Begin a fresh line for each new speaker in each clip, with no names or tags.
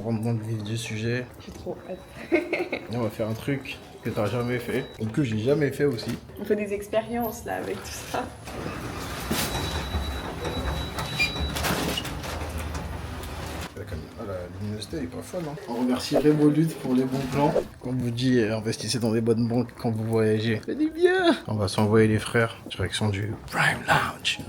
rentre dans le vif du sujet.
J'ai trop hâte.
Et on va faire un truc que t'as jamais fait, ou que j'ai jamais fait aussi.
On fait des expériences là avec tout ça.
La luminosité est pas folle, hein. On remercie Revolut pour les bons plans. Comme vous dit, investissez dans des bonnes banques quand vous voyagez. C'est du bien. On va s'envoyer les frères, direction du Prime Lounge.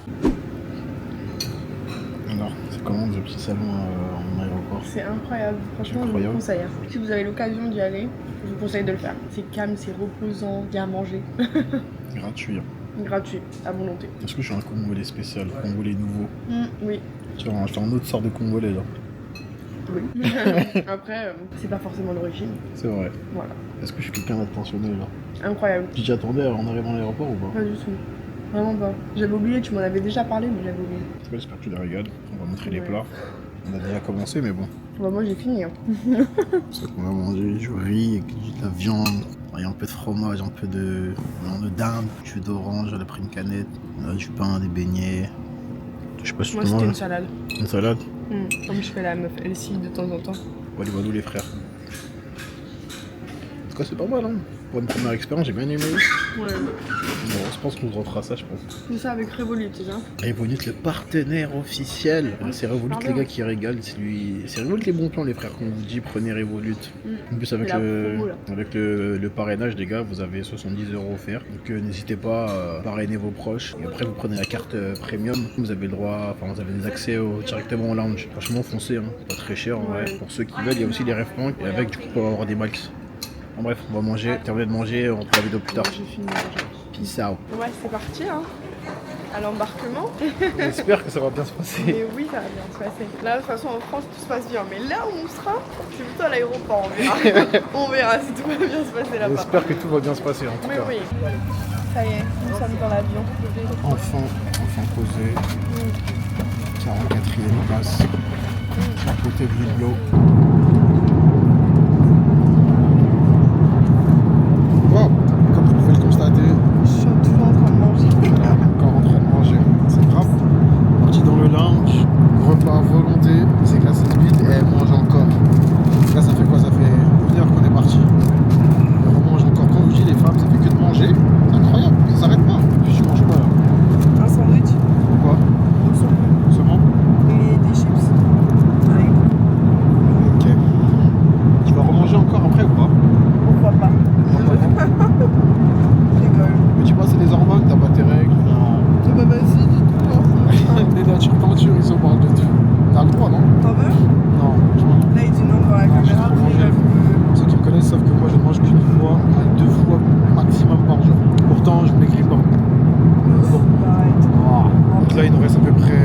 Alors, c'est comment ce petit salon en aéroport?
C'est incroyable, franchement je vous conseille. Si vous avez l'occasion d'y aller, je vous conseille de le faire. C'est calme, c'est reposant, il y a à manger.
Gratuit. Hein.
Gratuit, à volonté.
Est-ce que je suis un Congolais spécial, Congolais nouveau?
Oui.
Tu vois, je suis un autre sort de Congolais là.
Oui. Après, c'est pas forcément l'origine.
C'est vrai.
Voilà.
Est-ce que je suis quelqu'un d'attentionné là?
Incroyable.
Tu t'y attendais en arrivant à l'aéroport ou pas?
Pas du tout. Vraiment pas. J'avais oublié, tu m'en avais déjà parlé, mais j'avais oublié.
J'espère que tu les régales. On va montrer les plats. On a déjà commencé, mais bon.
Bah, moi j'ai fini. Hein.
C'est qu'on va manger du riz, de la viande, un peu de fromage, un peu de viande de dinde, du jus d'orange, on a pris une canette, du pain, des beignets. Je sais pas si
moi
tu
c'était
manges.
une salade.
Une salade?
Comme je fais la meuf Elsie de temps en temps.
Walou les frères. En tout cas c'est pas mal hein. Pour une première expérience, j'ai bien aimé.
Ouais.
Bon, je pense qu'on se refera ça, je pense.
C'est ça avec Revolut, c'est ça?
Revolut, le partenaire officiel. C'est Revolut les gars qui régalent. C'est Revolut les bons plans les frères qu'on vous dit, prenez Revolut. En plus avec le parrainage des gars, vous avez 70 € offerts. Donc n'hésitez pas à parrainer vos proches. Et après vous prenez la carte premium. Vous avez le droit, enfin vous avez des accès directement au lounge. Franchement foncez, hein. C'est pas très cher en vrai. Pour ceux qui veulent, il y a aussi les ref points. Et avec du coup on va avoir des max. En bref, on va manger, terminer de manger, on prend la vidéo plus tard.
J'ai fini de manger.
Peace out.
Ouais, c'est parti hein. À l'embarquement.
J'espère que ça va bien se passer.
Mais oui, ça va bien se passer. Là, de toute façon, en France, tout se passe bien. Mais là où on sera, c'est plutôt à l'aéroport, on verra. On verra si tout va bien se passer là-bas.
J'espère que tout va bien se passer en tout cas.
Oui. Ça y est, nous sommes dans l'avion.
Enfin posé. 44e place. À côté de l'Hublot. Wow, comme vous pouvez le constater,
ils sont toujours en train de manger.
Encore en train de manger, c'est grave. Parti dans le lounge, repas à volonté, c'est classé speed et elle mange encore. Là ça fait quoi? Ça fait 1 heure qu'on est parti. Et on mange encore. Quand je dis les femmes, ça fait que de manger. C'est incroyable, ça s'arrête pas. Puis tu manges quoi là?
Un sandwich.
Quoi? Seulement?
Et des chips. Allez.
Ok. Tu vas remanger encore après ou pas?
Pourquoi pas? Je rigole.
Mais tu vois, c'est des hormones, t'as pas tes règles.
Bah vas-y, dis-tout.
Les natures peinture, ils en parlent de tout. T'as le droit, non?
T'en veux?
Non, franchement.
Là, il dit non dans la caméra. Après,
Ceux qui me connaissent savent que moi je ne mange qu'une fois à 2 fois maximum par jour. Pourtant, je ne m'écris pas. Donc là, il nous reste à peu près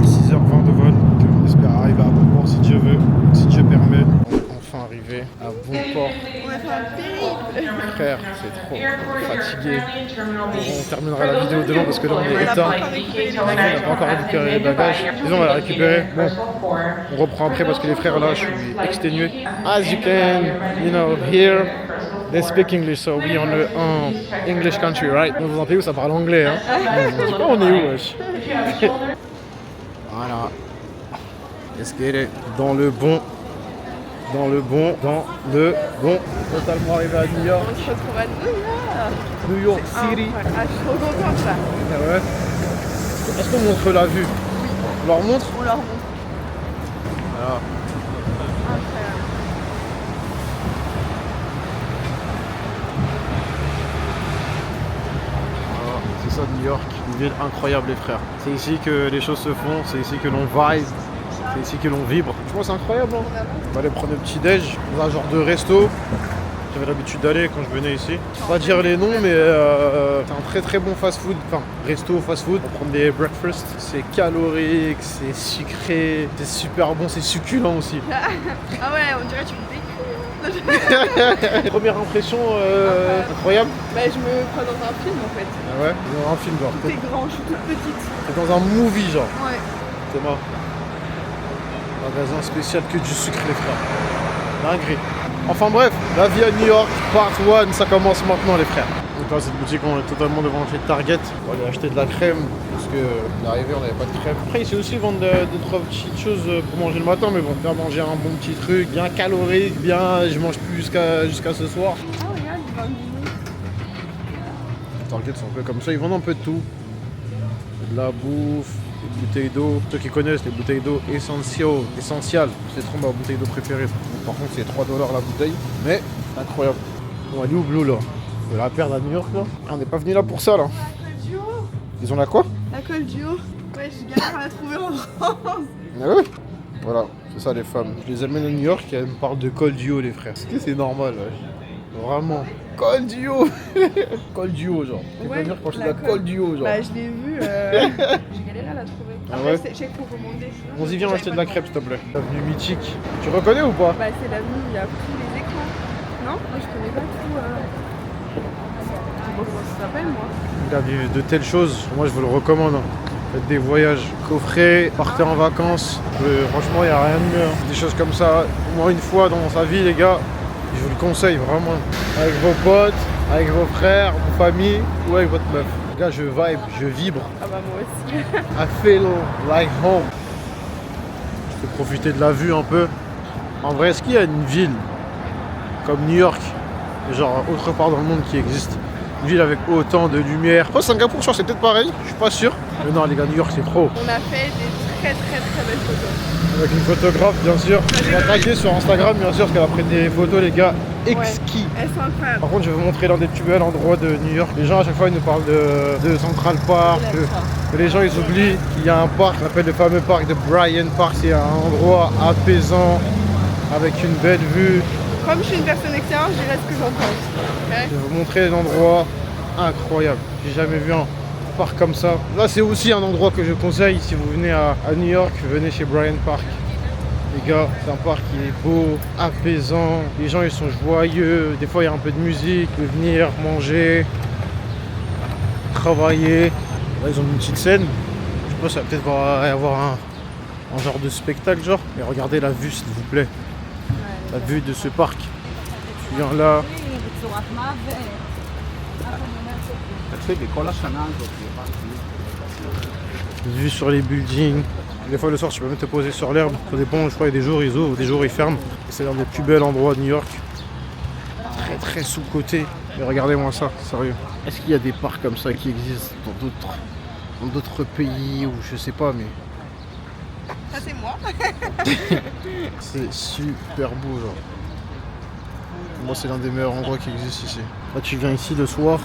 6h20 de vol. On espère arriver à bon port si Dieu veut, si Dieu permet. On est enfin arrivé à bon port.
on va faire un périple.
Frère, c'est trop fatigué. On terminera la vidéo demain parce que là on est éteint. On n'a pas encore récupéré les bagages. Disons, on va la récupérer. Bon, on reprend après parce que les frères là, je suis exténué. As you can, hear, they speak English, so we on an English country, right? On est dans un pays où ça parle anglais, hein. Je sais pas on est où, wesh. Voilà. Let's get it. Dans le bon. Totalement arrivé à New York.
On se retrouve à New York.
New York City.
Ah, je suis trop contente là.
Ah ouais. Est-ce qu'on montre la vue? On leur montre?
On leur montre.
Voilà.
Incroyable.
Voilà. C'est ça New York, une ville incroyable les frères. C'est ici que les choses se font, c'est ici que l'on vibe, c'est ici que l'on vibre. Je pense que c'est incroyable. Hein. On va aller prendre un petit déj dans un genre de resto. J'avais l'habitude d'aller quand je venais ici. Je vais pas dire les noms, mais c'est un très très bon fast-food, enfin resto fast-food. On va prendre des breakfasts. C'est calorique, c'est sucré, c'est super bon, c'est succulent aussi.
Ah ouais, on dirait que tu me décris.
Première impression incroyable.
Bah je me crois dans un film en fait.
Ah ouais, dans un film genre.
Tout est grand, je suis toute petite.
T'es dans un movie genre.
Ouais.
C'est moi. Magasin spécial que du sucre les frères. Dinguerie. Enfin bref, la vie à New York, part 1, ça commence maintenant les frères. Donc là, cette boutique, on est totalement devant l'entrée de Target. On va aller acheter de la crème parce que l'arrivée, on n'avait pas de crème. Après, ici aussi, ils vendent deux, trois petites choses pour manger le matin, mais bon, faire manger un bon petit truc, bien calorique, bien, je mange plus jusqu'à ce soir.
Ah, regarde, ils vendent du riz.
Target, c'est un peu comme ça, ils vendent un peu de tout. De la bouffe, des bouteilles d'eau. Ceux qui connaissent les bouteilles d'eau essentiales, c'est trop ma bouteille d'eau préférée. Donc, par contre, c'est 3 $ la bouteille, mais incroyable. On va aller au Blue là. On va la perdre à New York là. On n'est pas venu là pour ça là.
La colle duo.
Ils ont la quoi?
La colle duo. Ouais, je galère à la trouver en France.
Ah ouais. Voilà, c'est ça les femmes. Je les amène à New York et elles me parlent de col duo les frères. Est-ce que c'est normal ouais. Vraiment. Col duo. Col duo genre. Tu peux venir pour acheter de la col duo genre.
Bah je l'ai vu, j'ai galéré à la trouver.
Ah
Après,
ouais.
je sais qu'il faut commander.
On y vient acheter de la crêpe s'il te plaît. Avenue mythique. Tu reconnais ou pas?
Bah c'est l'avenue où il y a tous les écrans. Non? Moi je connais pas tout. Je sais pas comment ça s'appelle moi.
Il a vu de telles choses, moi je vous le recommande. Faites des voyages, coffrets, partez en vacances. Franchement, il n'y a rien de mieux. Des choses comme ça, au moins une fois dans sa vie, les gars, je vous le conseille vraiment. Avec vos potes, avec vos frères, vos familles ou avec votre meuf. Les gars, je vibe, je vibre.
Ah bah moi aussi.
I feel like home. Je peux profiter de la vue un peu. En vrai, est-ce qu'il y a une ville comme New York, genre autre part dans le monde qui existe? Une ville avec autant de lumière. Oh, Singapour, je crois que c'est peut-être pareil, je suis pas sûr. Mais non, les gars, New York, c'est trop.
On a fait des très belles photos.
Avec une photographe, bien sûr. On va taguer sur Instagram, bien sûr, parce qu'elle a pris des photos, les gars, exquis.
Elles sont incroyables.
Par contre, je vais vous montrer l'un des plus bels endroits de New York. Les gens, à chaque fois, ils nous parlent de Central Park. Que les gens, ils oublient qu'il y a un parc, on appelle le fameux parc de Bryant Park. C'est un endroit apaisant, avec une belle vue.
Comme je suis une personne extérieure, je dirais ce que j'en pense. Okay.
Je vais vous montrer un endroit incroyable. J'ai jamais vu un parc comme ça. Là, c'est aussi un endroit que je conseille si vous venez à New York, venez chez Bryant Park. Les gars, c'est un parc qui est beau, apaisant. Les gens, ils sont joyeux. Des fois, il y a un peu de musique. Vous pouvez venir manger, travailler. Là, ils ont une petite scène. Je sais pas, ça va peut-être y avoir un genre de spectacle, genre. Mais regardez la vue, s'il vous plaît. La vue de ce parc. Tu viens là. Vue sur les buildings. Des fois le soir tu peux même te poser sur l'herbe. Ça dépend, je crois qu'il y a des jours ils ouvrent, des jours ils ferment. C'est l'un des plus bels endroits de New York. Très sous-coté. Mais regardez-moi ça, sérieux. Est-ce qu'il y a des parcs comme ça qui existent dans d'autres pays ou je sais pas mais.
Ça c'est moi.
C'est super beau genre. Moi c'est l'un des meilleurs endroits qui existent ici. Là tu viens ici le soir,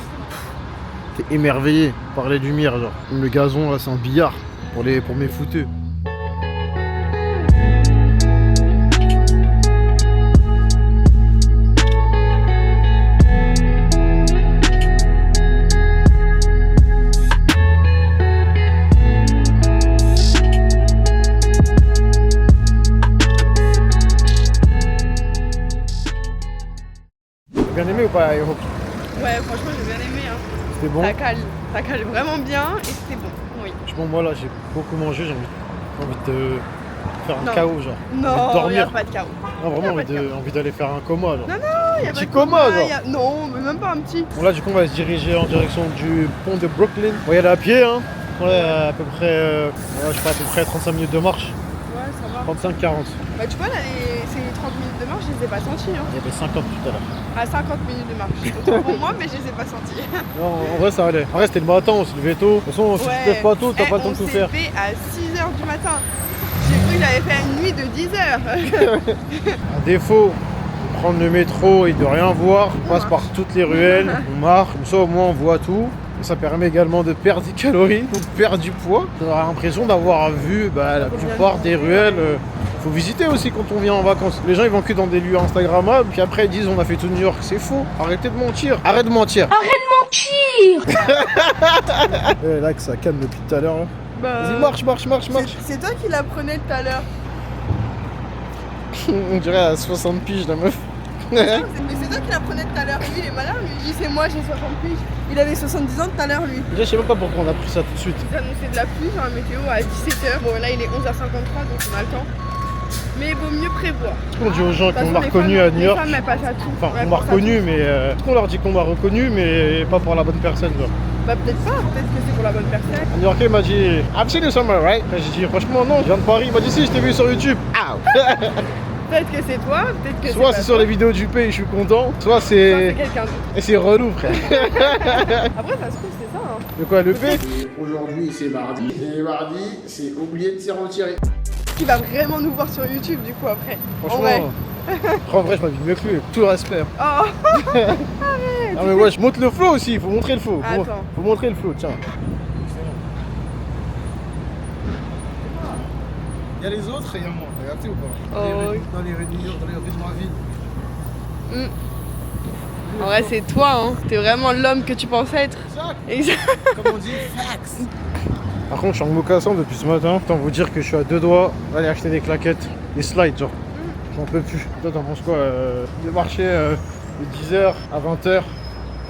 t'es émerveillé par les lumières genre. Le gazon là c'est un billard pour mes footeux. Bien aimé ou pas Aéro?
Ouais, franchement j'ai bien aimé. Hein.
C'était bon?
Ça cale vraiment bien et c'était bon. Oui.
Franchement, moi là j'ai beaucoup mangé, j'ai envie de faire un chaos genre.
Non,
envie de dormir.
y a pas de chaos.
Non, vraiment envie d'aller faire un coma genre.
Non, y a
un
pas
petit
de
coma genre.
Non, mais même pas un petit.
Bon là du coup on va se diriger en direction du pont de Brooklyn. On va y aller à pied hein. Ouais, à peu près, je sais pas, à peu près 35 minutes de marche.
Ouais, ça va.
35-40.
Bah tu vois là, ces 30 minutes de marche, je les ai pas sentis. Hein.
Il y avait 50 tout à l'heure.
À 50 minutes de marche. Autant pour moi, mais je les ai pas sentis.
Non, en vrai ça allait. En vrai c'était le matin, on se levait tôt. De toute façon, si tu te lèves pas tôt, t'as pas le temps de tout faire.
On s'est levé à 6h du matin. J'ai cru qu'il avait fait une nuit de 10h.
À défaut de prendre le métro et de rien voir, on passe par toutes les ruelles, on marche, comme ça au moins on voit tout. Et ça permet également de perdre des calories, donc perdre du poids. On aura l'impression d'avoir vu la plupart des ruelles. Faut visiter aussi quand on vient en vacances. Les gens ils vont que dans des lieux instagrammables, puis après ils disent on a fait tout New York. C'est faux. Arrêtez de mentir. Arrête de mentir.
Arrête de mentir.
Et là que ça calme depuis tout à l'heure.
Bah,
vas-y marche.
C'est toi qui l'apprenais tout à l'heure.
On dirait à 60 piges la meuf.
Mais c'est toi qui l'apprenais tout à l'heure. Lui il est malin, lui il dit c'est moi j'ai 60 piges. Il avait 70 ans tout à l'heure lui.
Déjà je sais même pas pourquoi on a pris ça tout de suite.
Ils annonçaient de la pluie dans la météo à 17h. Bon là il est 11h53 donc on a le temps. Mais il vaut mieux prévoir.
Ce qu'on dit aux gens
De toute
qu'on
façon,
m'a
les
reconnu
femmes-
à New York.
Les femmes, elles passent à tout.
Enfin,
Ouais,
on m'a
passent à
reconnu,
tout.
mais on leur dit qu'on m'a reconnu, mais pas pour la bonne personne. Genre.
Bah peut-être pas, peut-être que c'est pour la bonne personne.
Un New-Yorkais m'a dit I've seen you somewhere, right? J'ai dit franchement non, je viens de Paris. Il m'a dit si, je t'ai vu sur YouTube. Ah.
Peut-être que c'est toi, peut-être que
Soit
c'est
c'est sur les vidéos du pays, je suis content. Soit
Soit c'est
c'est.
quelqu'un d'autre.
Et c'est relou, frère.
Après, ça se trouve, c'est ça. Hein.
De quoi le P? Aujourd'hui c'est mardi. Et mardi, c'est oublié de s'y retirer.
Qui va vraiment nous voir sur YouTube du coup après.
Franchement. En vrai, je m'habille mieux que lui. Tout le respect.
Oh.
Ah mais ouais, je montre le flow aussi, il faut montrer le flow.
Attends.
Faut montrer le flow, tiens. Il y a les autres et il y a moi, t'as capté ou pas?
Oh.
Dans les rues de New York, dans les rues de ma ville.
En vrai, c'est toi, hein. T'es vraiment l'homme que tu pensais être.
Exact. Comme on dit, facts. Par contre, je suis en mocassin depuis ce matin. Autant vous dire que je suis à deux doigts d'aller acheter des claquettes, des slides, genre. J'en peux plus. Toi, t'en penses quoi? Le marché de 10h à 20h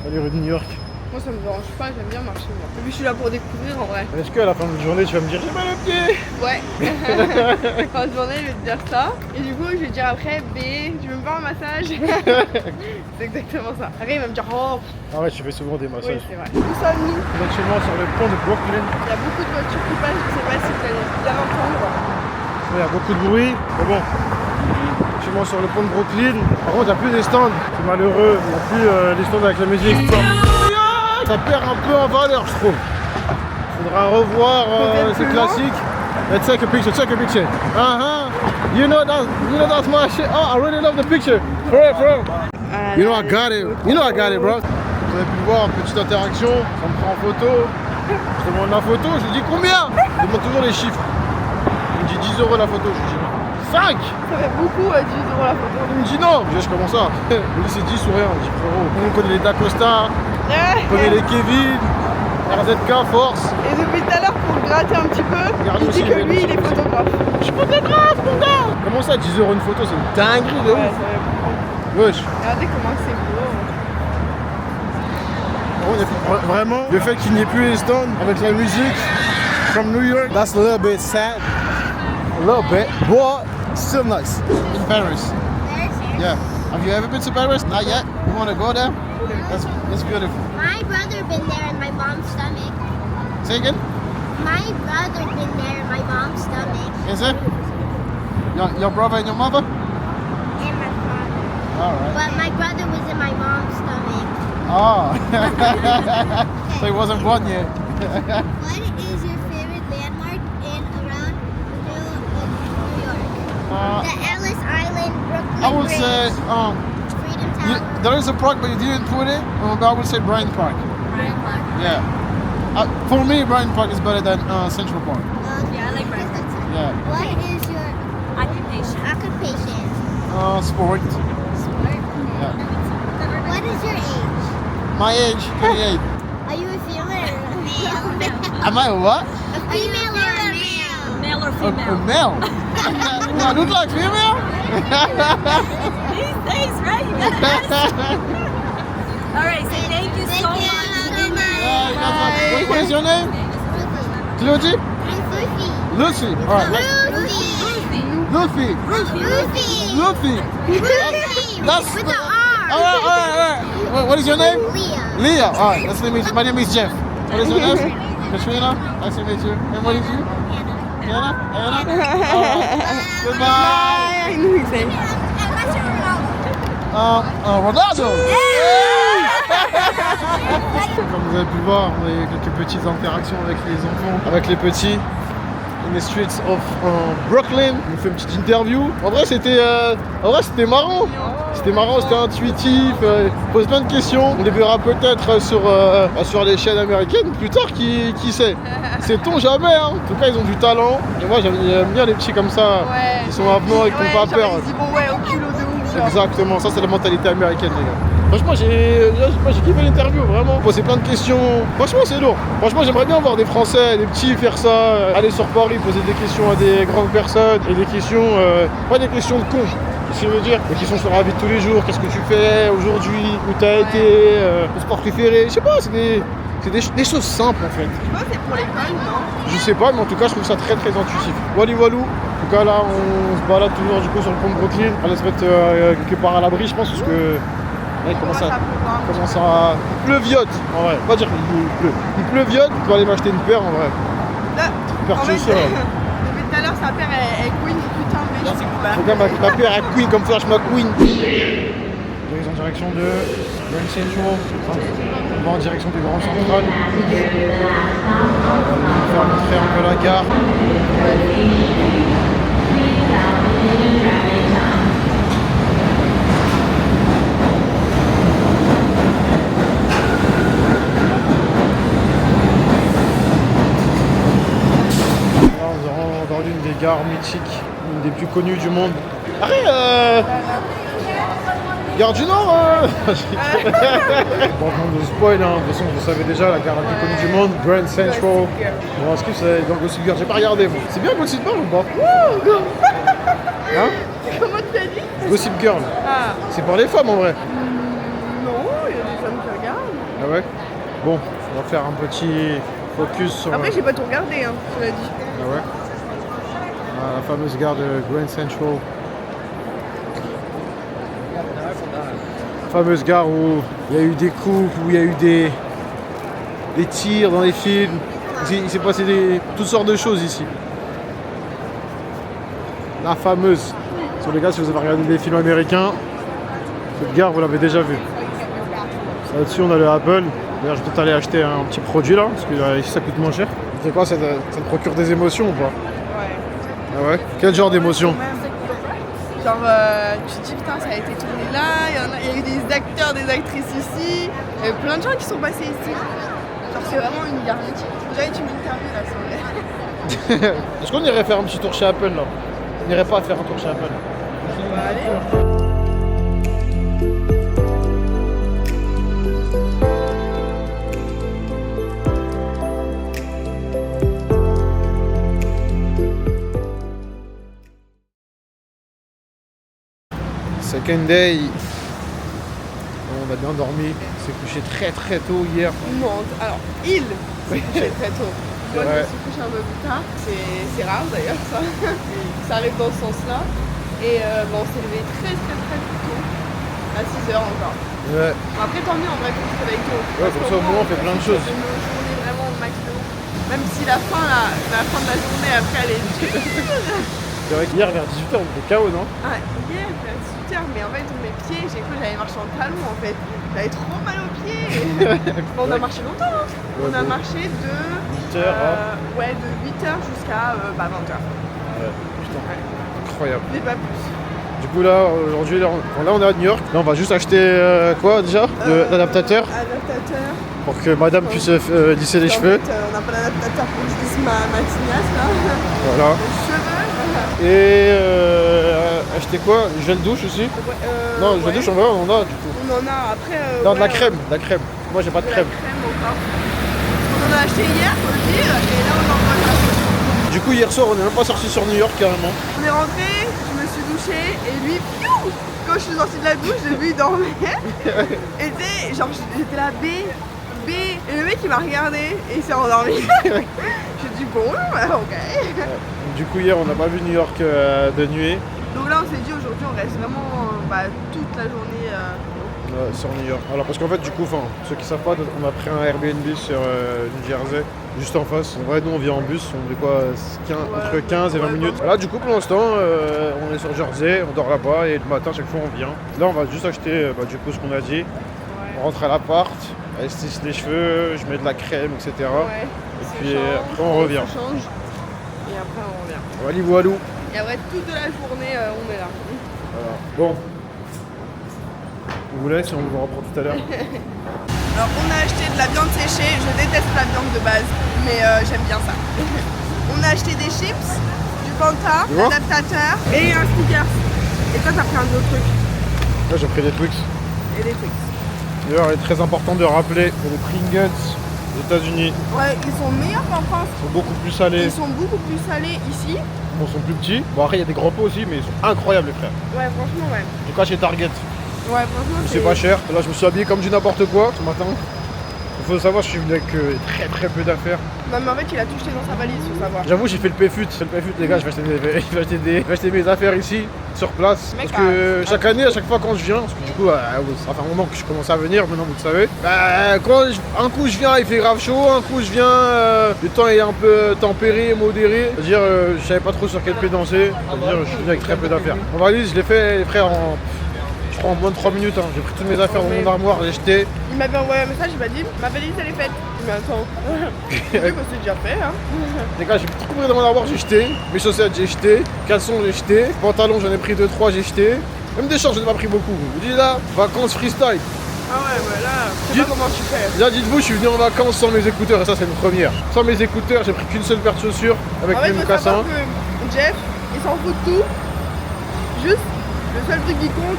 dans les rues de New York.
Moi, ça me dérange pas, j'aime bien marcher moi. Et puis, je suis là pour découvrir en vrai.
Est-ce qu'à la fin de la journée, tu vas me dire j'ai mal aux pieds?
Ouais. Fin de journée, je vais te dire ça. Et du coup, je vais te dire après, B, tu veux me faire un massage? C'est exactement ça. Après, il va me dire, oh,
Ah ouais, tu fais souvent des
oui,
massages.
c'est vrai. Où sommes-nous?
On est actuellement sur le pont de Brooklyn.
Il y a beaucoup de voitures qui passent, je sais pas si vous allez bien entendre.
Il y a beaucoup de bruit, mais bon. Actuellement sur le pont de Brooklyn. Par contre, il n'y a plus des stands. C'est malheureux. Il n'y a plus les stands avec la musique. Ça perd un peu en valeur, je trouve. Faudra revoir ces classiques. Let's take a picture, take a picture. You know that's my shit. Oh, I really love the picture. For real, for real. You know I got it. You know I got it, bro. Vous avez pu le voir, petite interaction. Ça me prend en photo. Je demande la photo, je lui dis combien? Je demande toujours les chiffres. Il me dit 10 € la photo, je lui dis 5.
Ça fait beaucoup 10 € la photo.
Il me dit non, je dis comment ça? Il me dit c'est 10 ou rien. Je dis frérot, on connaît les Dacosta, on connaît les Kevin, RZK, Force.
Et depuis tout à l'heure, pour le gratter un petit peu,
Regarde
il dit
aussi,
que
mais
lui, il est
aussi.
photographe.
Je suis photographe, mon gars. Comment ça, 10 € une photo? C'est une dinguerie de
Ouais,
ouf.
ça fait beaucoup.
Wesh.
Regardez comment c'est beau.
Vraiment, le fait qu'il n'y ait plus les stands avec la musique from New York, that's a little bit sad. A little bit, but still nice. In Paris. Yeah. Have you ever been to Paris? Not yet. You want to go there? That's beautiful.
My brother been there in my mom's stomach.
Say again?
My brother been there in my mom's stomach.
Is it? Your brother and your mother?
And my father.
Alright.
But my brother was in my mom's stomach.
Oh. So he wasn't born yet.
What is your favorite landmark in around New York? The Ellis Island, Brooklyn
I would
Bridge,
say,
Freedom Tower,
there is a park, but you didn't put it. I would say Bryant Park.
Bryant Park.
Yeah. For me, Bryant Park is better than Central Park.
Yeah, I like Bryant Park.
Yeah.
What is your occupation?
Sport.
Sport.
Yeah.
What is your age?
My age, 28.
Are you a female or a male?
Am I a what?
A female or a male?
Male or
A
female?
male. Do I look like female?
These days, right? You gotta ask. All right, so thank you so much.
What is your name? Claudie? Lucy. All right. Lucy. Lucy. That's
With the
All
R.
right. What is your name?
Leah.
Leah. All right. Nice to meet you. My name is Jeff. What is your name? Katrina. Nice to meet you. And what is you? Anna. Anna. All right. Goodbye.
I knew he'd say.
Ronaldo. Comme vous avez pu voir, on a eu quelques petites interactions avec les enfants, avec les petits. In the streets of Brooklyn. On fait une petite interview. En vrai, c'était marrant. C'était marrant, c'était intuitif. Pose plein de questions. On les verra peut-être sur les chaînes américaines plus tard. Qui sait? Sait-on jamais. Hein. En tout cas, ils ont du talent. Et moi, j'aime bien les petits comme ça,
Ouais.
qui sont avenants et qui n'ont pas peur.
Ils disent bon, ouais, au culot de ouf. Genre.
Exactement, ça c'est la mentalité américaine, les gars. Franchement, j'ai kiffé l'interview, vraiment. Poser plein de questions. Franchement, c'est lourd. Franchement, j'aimerais bien voir des Français, des petits faire ça, aller sur Paris, poser des questions à des grandes personnes et des questions, pas des questions de cons. Qu'est-ce que je veux dire? Des questions sur la vie de tous les jours. Qu'est-ce que tu fais aujourd'hui? Où t'as été? Ton sport préféré? Je sais pas, c'est des choses simples en fait.
Tu vois, c'est pour l'école, non?
Je sais pas, mais en tout cas, je trouve ça très très intuitif. Walou walou, tout cas là on se balade toujours du coup sur le pont de Brooklyn. On va se mettre quelque part à l'abri je pense parce que là, il commence à pleuviote en vrai. Pas dire qu'il pleut. Il pleuviote, tu vas aller m'acheter une paire en vrai.
Là,
Paire
en fait,
chaussures.
depuis tout à l'heure sa paire elle queen, putain mais je sais pas.
Regarde ma paire à Queen comme Flash McQueen. En direction de Grand Central. On va en direction du Grand Central. On va faire montrer un peu la gare. Là, on se rend dans l'une des gares mythiques, une des plus connues du monde. Arrête Gare du Nord Bon, de spoil, hein. De toute façon, vous savez déjà, la gare la plus connue du monde, Grand Central. Bon, est-ce que c'est dans Gossip Girl? J'ai pas regardé, moi. C'est bien Gossip Girl ou pas? Hein?
Comment tu as dit?
Gossip Girl.
Ah
C'est pour les femmes en vrai.
non, il y a des femmes qui regardent.
Ah ouais? Bon, on va faire un petit focus sur...
Après j'ai pas tout regardé, hein, tu l'as dit.
Ah ouais? La fameuse gare de Grand Central. La fameuse gare où il y a eu des coups, où il y a eu des tirs dans les films. Il s'est passé toutes sortes de choses ici. La fameuse. Sur les gars, si vous avez regardé des films américains, cette gare vous l'avez déjà vue. Là-dessus on a le Apple. D'ailleurs je vais peut-être aller acheter un petit produit là, parce que ici ça coûte moins cher. C'est quoi, ça te procure des émotions ou pas?
Ouais.
Ah ouais? Quel genre d'émotion?
Genre, tu te dis putain, ça a été tourné là, il y a eu des acteurs, des actrices ici, il y a eu plein de gens qui sont passés ici. Genre, c'est vraiment une gare mythique. J'avais tu m'interviews là, c'est vrai.
Est-ce qu'on irait faire un petit tour chez Apple là? On n'irait pas faire un tour chez Apple?
On va aller.
Second day. On a bien dormi. On s'est couché très très tôt hier.
Non, alors, il s'est couché très tôt. Moi, je me suis couché un peu plus tard. C'est rare d'ailleurs, ça. Ça arrive dans ce sens-là. Et bon, on s'est levé très tôt. À 6h encore.
Ouais.
Après, tant mieux en vrai qu'on se réveille tôt.
Ouais, comme ça au moins on fait plein de choses.
Une journée vraiment au maximum. Même si la fin de la journée après elle est dure.
C'est vrai qu'hier vers 18h on était KO, non?
Ah, hier vers 18h, mais en fait mes pieds, j'ai cru que j'allais marcher en talon en fait. J'avais trop mal aux pieds. Bon, on a marché longtemps, hein. On a marché de
8h
ouais, de 8h jusqu'à 20h.
Ouais, putain. Incroyable.
Mais pas plus.
Du coup là, aujourd'hui, là on est à New York. Là on va juste acheter quoi déjà? L'adaptateur
Adaptateur.
pour que madame puisse lisser les cheveux.
En fait, on n'a pas d'adaptateur pour que je lisse ma tignasse là.
Voilà.
Les cheveux.
Et acheter quoi? Gel douche aussi? Non, gel douche en vrai on en a du coup.
On en a après.
Non, de
ouais,
la crème, de la crème. Moi j'ai pas de crème.
Encore. On en a acheté hier, faut le dire, et là on en va.
Du coup hier soir on est même pas sorti sur New York carrément.
On est rentré, je me suis douchée et lui, piou, quand je suis sortie de la douche, j'ai vu il dormait. Et tu sais, genre j'étais là, B. Et le mec il m'a regardé et il s'est endormi. J'ai dit bon, bah, ok.
Du coup hier on n'a pas vu New York de nuit.
Donc là on s'est dit aujourd'hui on reste vraiment toute la journée.
Sur New York. Alors parce qu'en fait du coup, ceux qui savent pas, on a pris un Airbnb sur New Jersey, juste en face. En vrai nous on vient en bus, on est quoi, entre 15 et 20 minutes. Là du coup pour l'instant on est sur Jersey, on dort là-bas et le matin chaque fois on vient. Là on va juste acheter du coup ce qu'on a dit. On rentre à l'appart, elle se tisse les cheveux, je mets de la crème, etc.
Ouais,
et puis après on revient.
On change et après on revient.
Voilà, voilou.
Et après toute la journée on est là.
Voilà. Bon. Vous voulez, si on vous reprend tout à l'heure.
Alors on a acheté de la viande séchée, je déteste la viande de base, mais j'aime bien ça. On a acheté des chips, du Fanta, l'adaptateur et un Snickers. Et toi t'as pris un autre truc.
Là j'ai pris des Twix.
Et des Twix.
D'ailleurs il est très important de rappeler que les Pringles aux États-Unis
Ouais, ils sont meilleurs qu'en France.
sont beaucoup plus salés.
Ils sont beaucoup plus salés ici.
Bon, ils sont plus petits. Bon après il y a des grands pots aussi, mais ils sont incroyables les frères.
Ouais, franchement ouais.
En tout cas chez Target.
Ouais, franchement
C'est pas cher. Là je me suis habillé comme du n'importe quoi ce matin. faut savoir, je suis venu avec très peu d'affaires.
Non mais en fait il a tout jeté dans sa valise, faut savoir.
J'avoue, j'ai fait le PFUT. Les gars, je vais acheter mes affaires ici, sur place.
Mec,
Parce que chaque année, à chaque fois quand je viens, parce que du coup, ça fait un moment que je commence à venir, maintenant vous le savez. Un coup je viens, il fait grave chaud, un coup je viens, le temps est un peu tempéré, modéré. C'est-à-dire, je savais pas trop sur quel pied danser. C'est-à-dire, je suis venu avec très peu d'affaires. Mon valise, je l'ai fait, les frères, je crois en moins de 3 minutes. Hein. J'ai pris toutes mes affaires dans mon armoire, j'ai jeté.
Il m'avait envoyé un message, il m'a dit ma valise elle est faite. Mais attends. Oui, bah, c'est déjà fait hein.
Les gars, j'ai tout coupé dans mon armoire, j'ai jeté. Mes chaussettes, j'ai jeté. Caleçons, j'ai jeté. Pantalons, j'en ai pris 2-3, j'ai jeté. Même des shorts, j'en ai pas pris beaucoup. Vous dites là, vacances freestyle.
Ah ouais, ouais là, je sais pas comment tu fais.
Là, dites-vous, je suis venu en vacances sans mes écouteurs et ça, c'est une première. Sans mes écouteurs, j'ai pris qu'une seule paire de chaussures avec
En fait,
mes
faut
mocassins.
savoir que Jeff, il s'en fout de tout. Juste, le seul truc qui compte,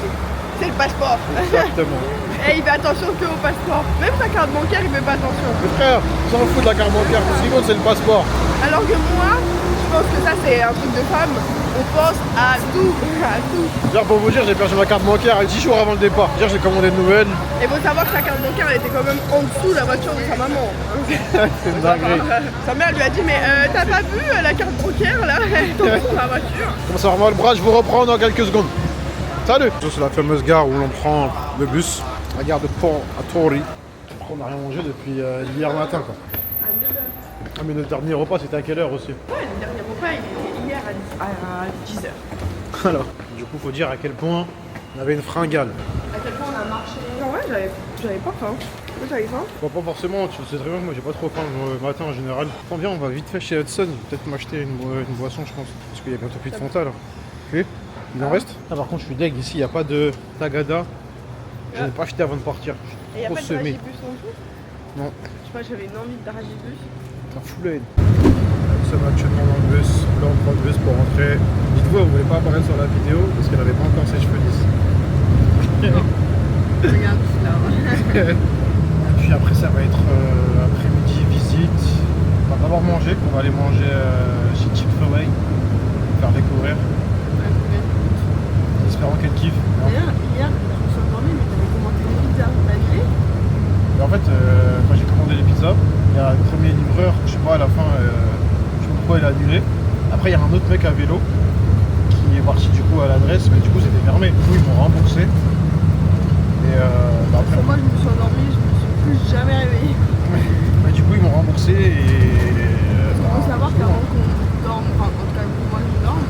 c'est le passeport.
Exactement.
Et il fait attention que au passeport. Même sa carte bancaire, il fait pas attention.
Mes frères, s'en fout de la carte bancaire. Ce qui compte, c'est le passeport.
Alors que moi, je pense que ça c'est un truc de femme. On pense à tout, à tout.
Genre, pour vous dire, j'ai perdu ma carte bancaire 10 jours avant le départ. Dire, j'ai commandé une nouvelle.
Et faut savoir que sa carte bancaire elle était quand même en dessous de la voiture de sa maman.
C'est une dinguerie.
Sa mère lui a dit mais t'as pas vu la carte bancaire là, elle est en dessous de la voiture.
Commence à avoir mal le bras, je vous reprends dans quelques secondes. Salut. C'est la fameuse gare où l'on prend le bus, la gare de Pont à Tori. On n'a rien mangé depuis hier matin quoi. Ah mais notre dernier repas c'était à quelle heure aussi?
Ouais, le dernier repas il était hier à 10h.
Voilà. Du coup faut dire à quel point on avait une fringale.
À quel point on a marché. Non ouais, j'avais pas faim. Toi t'avais faim?
Bon, pas forcément, tu sais très bien que moi j'ai pas trop faim le matin en général. Attends viens, on va vite fait chez Hudson, peut-être m'acheter une boisson je pense. Parce qu'il y a bientôt plus de Fanta là. Ok. Il en reste? Ah par contre je suis deg, ici il n'y a pas de Tagada. Je n'ai pas acheté avant de partir.
Et y'a
Trop
pas de
semé.
dragibus non plus?
Non.
Je sais pas, j'avais une envie de dragibus.
T'as full aide. Nous sommes actuellement dans le bus. Là on prend le bus pour rentrer. Dites-vous, vous voulez pas apparaître sur la vidéo parce qu'elle avait pas encore ses cheveux lisses.
Regarde là.
Et puis après ça va être après-midi visite. On va d'abord manger, on va aller manger chez Chick-fil-A. Faire découvrir. En espérant qu'elle kiffe.
D'ailleurs, hier, je me suis endormie, mais t'avais commandé une pizza. T'as annulé?
Et en fait, quand j'ai commandé les pizzas, il y a le premier livreur, je sais pas, à la fin, je sais pas pourquoi il a annulé. Après, il y a un autre mec à vélo qui est parti du coup à l'adresse, mais du coup c'était fermé. Du coup, ils m'ont remboursé. Et après,
Moi, je me suis endormie, je me suis plus jamais réveillée.
du coup, ils m'ont remboursé et.
Il faut savoir qu'avant qu'on dorme, enfin, en tout cas, moi je dorme,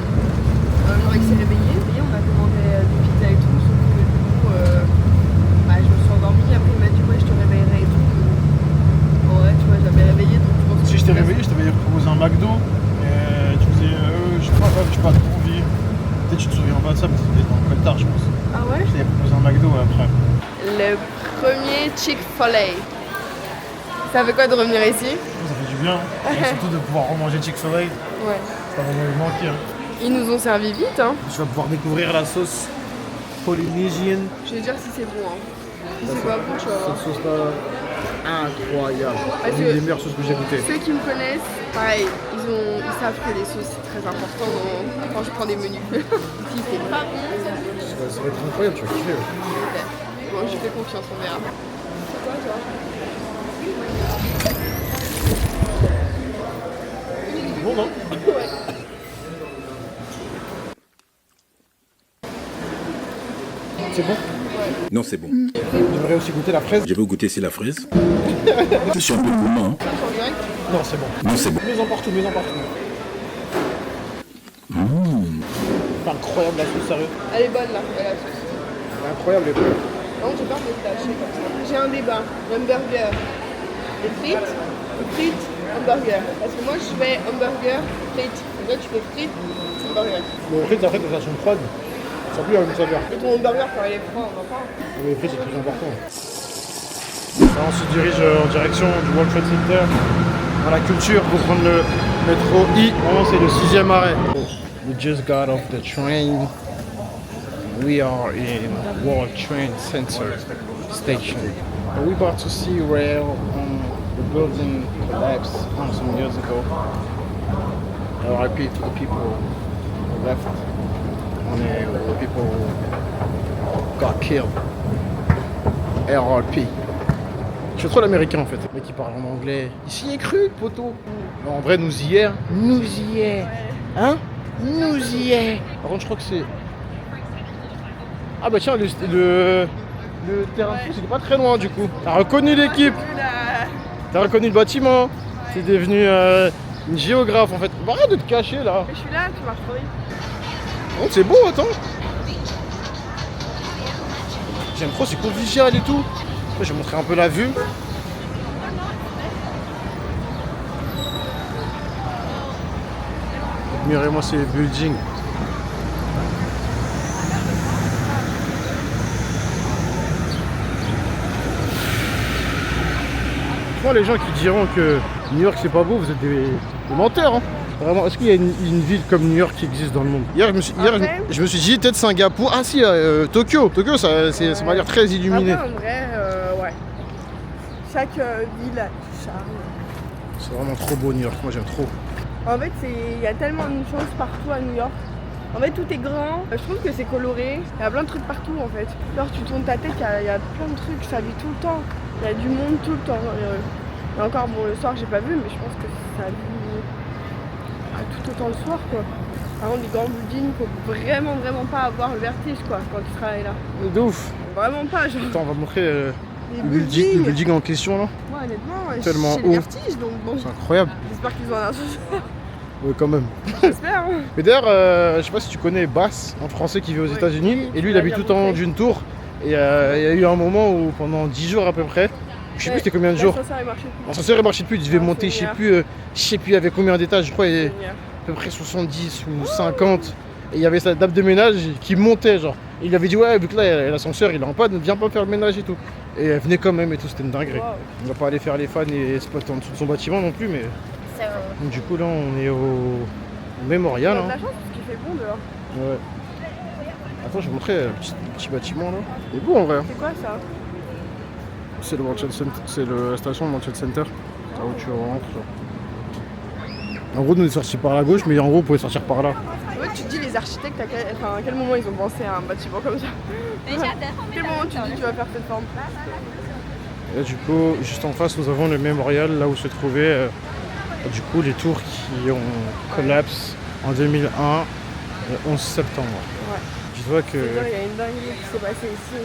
Loïc s'est réveillé, on a commandé des pizzas et tout, sauf que du coup, je me suis endormie, après il m'a dit ouais, je te réveillerai et tout. Bon, ouais, tu vois, j'avais réveillé, donc je pense que.
Si je t'ai réveillé, je t'avais proposé un McDo. Et tu me disais, je sais pas, j'ai pas trop envie. Peut-être tu te souviens pas de ça, parce que c'était dans le tard, je pense.
Ah ouais?
Je t'avais proposé un McDo après.
Le premier Chick-fil-A. Ça fait quoi de revenir ici?
Ça fait du bien. Et surtout de pouvoir remanger Chick-fil-A.
Ouais.
Ça va me manquer. Hein.
Ils nous ont servi vite, hein.
Tu vas pouvoir découvrir la sauce polynésienne.
Je vais dire si c'est bon, hein. Si c'est pas bon, tu vas voir.
Cette sauce là, incroyable.
Parce
C'est une
que
des meilleures sauces que j'ai goûtées.
Ceux qui me connaissent, pareil, ils savent que les sauces c'est très important quand je prends des menus. Si c'est pas bon,
Ça va être incroyable, tu vas kiffer.
ok. Bon, je fais confiance, on verra. C'est quoi, toi?
Bon, non?
Ouais.
C'est bon?
Non, c'est bon.
J'aimerais aussi goûter la fraise.
Je vais goûter c'est la fraise. Je suis un peu gourmand. Hein.
En direct?
Non, c'est bon.
Non, c'est bon.
Mets-en partout, mets-en partout. C'est incroyable la sauce, sérieux.
Elle est bonne là, la sauce.
C'est incroyable les fruits.
Par contre, j'ai peur de me lâcher comme ça. J'ai un débat. Hamburger. Les frites ou frites, hamburger. Parce que moi, je fais hamburger, frites. Et toi, tu fais frites, hamburger.
Les frites, après, quand elles sont froides, ça pue la même saveur.
Et ton hamburger, quand il est froid, on va pas.
Mais les frites, c'est plus important. Là, on se dirige en direction du World Trade Center, dans la culture, pour prendre le métro I. Vraiment, c'est le 6e arrêt. We just got off the train. We are in World Trade Center station. We're about to see rail the building collapsed some years ago. RIP to the people who left and the people who got killed. RIP. Je suis trop l'américain en fait. Le mec qui parle en anglais. Ici est cru, poteau. Non, en vrai, nous y est. Nous y est. Hein? Nous y est. Par contre, je crois que c'est. Ah bah tiens, le terrain de foot, c'est pas très loin du coup. T'as reconnu l'équipe. T'as reconnu le bâtiment. T'es devenu une géographe en fait. Bah, arrête de te cacher là.
Mais je suis là, tu m'as retrouvé.
Oh, c'est beau, attends. J'aime trop, c'est convivial et tout. Je vais montrer un peu la vue. Admirez-moi ces buildings. Moi, les gens qui diront que New York c'est pas beau, vous êtes des menteurs. Hein. Vraiment, est-ce qu'il y a une ville comme New York qui existe dans le monde? Hier, je me suis dit peut-être Singapour. Ah si, Tokyo. Tokyo, ça m'a l'air très illuminé.
Après, en vrai, ouais. Chaque ville a du charme.
C'est vraiment trop beau New York, moi j'aime trop.
En fait, il y a tellement de choses partout à New York. En fait, tout est grand. Je trouve que c'est coloré. Il y a plein de trucs partout en fait. Genre, tu tournes ta tête, il y a plein de trucs. Ça vit tout le temps. Il y a du monde tout le temps. Et encore, bon, le soir, j'ai pas vu, mais je pense que ça vit tout autant le soir quoi. Par contre, les grands buildings, faut vraiment pas avoir le vertige quoi quand tu travailles là.
De ouf.
Vraiment pas, genre.
Attends, on va montrer
Les
le building en question là.
Moi, honnêtement,
Tellement
j'ai le
haut.
vertige donc bon.
C'est incroyable.
J'espère qu'ils ont un ascenseur.
Oui, quand même.
J'espère. Hein.
Mais d'ailleurs, je sais pas si tu connais Bass, un Français qui vit aux États-Unis. Et lui, il habite tout en haut d'une tour. Et il y a eu un moment où pendant 10 jours à peu près, je sais plus c'était combien de jours.
L'ascenseur est marché plus.
L'ascenseur est marché depuis, il devait monter, je sais plus il y avait combien d'étages, je crois,
Génial.
à peu près 70 ou 50. Et il y avait sa dame de ménage qui montait, genre. Et il avait dit, ouais, vu que là, l'ascenseur, il est en panne, viens pas faire le ménage et tout. Et elle venait quand même et tout, c'était une dinguerie.
Wow.
On va pas aller faire les fans et spots en dessous de son bâtiment non plus, mais. Donc, du coup, là, on est au
On
Mémorial.
a de la
Hein.
chance parce qu'il fait bon dehors.
Ouais. Attends, je vais montrer le petit bâtiment là. Il est beau en vrai.
C'est quoi ça?
C'est le World Trade Center, c'est la station de World Trade Center. Là où tu rentres. Genre. En gros, nous on est sortis par la gauche, mais en gros, vous pouvez sortir par là.
En fait, tu te dis les architectes, à quel moment ils ont pensé à un bâtiment comme ça? Quel moment tu te dis tu vas faire cette forme?
Et là, du coup, juste en face, nous avons le mémorial, là où se trouvaient du coup les tours qui ont collapsé en 2001, le 11 septembre.
Ouais.
Dis-toi que.
C'est-à-dire, il y a une dinguerie qui s'est passée ici.